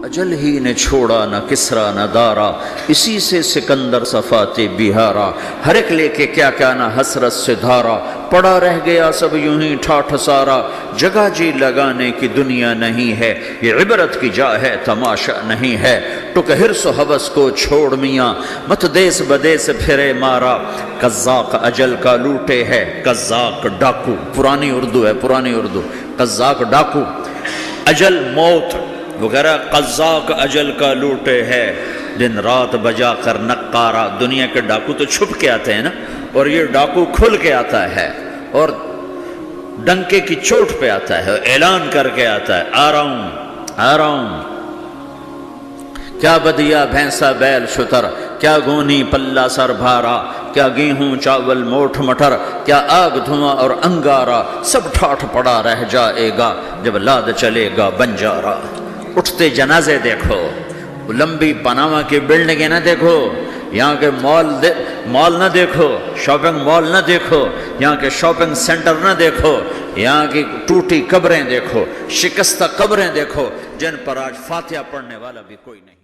اجل ہی نے چھوڑا نہ کسرا نہ دارا، اسی سے سکندر صفات بہارا، ہر ایک لے کے کیا کیا نہ حسرت سے دھارا، پڑا رہ گیا سب یوں ہی ٹھاٹھ سارا، جگہ جی لگانے کی دنیا نہیں ہے، یہ عبرت کی جا ہے تماشا نہیں ہے، ٹک حرص و ہوس کو چھوڑ میاں، مت دیس بدیس پھرے مارا، قزاق اجل کا لوٹے ہے، قزاق ڈاکو، پرانی اردو ہے، پرانی اردو، قزاق ڈاکو، اجل موت وغیرہ، قزاق اجل کا لوٹے ہے، دن رات بجا کر نقارا، دنیا کے ڈاکو تو چھپ کے آتے ہیں نا، اور یہ ڈاکو کھل کے آتا ہے اور ڈنکے کی چوٹ پہ آتا ہے، اعلان کر کے آتا ہے، آ رہا ہوں آ رہا ہوں، کیا بدیا بھینسا بیل شتر، کیا گونی پلہ سر بھارا، کیا گیہوں چاول موٹھ مٹر، کیا آگ دھواں اور انگارا، سب ٹھاٹھ پڑا رہ جائے گا جب لاد چلے گا بنجارا۔ اٹھتے جنازے دیکھو، لمبی پاناما کی بلڈنگیں نہ دیکھو، یہاں کے مال نہ دیکھو، شاپنگ مال نہ دیکھو، یہاں کے شاپنگ سینٹر نہ دیکھو، یہاں کی ٹوٹی قبریں دیکھو، شکستہ قبریں دیکھو، جن پر آج فاتحہ پڑھنے والا بھی کوئی نہیں۔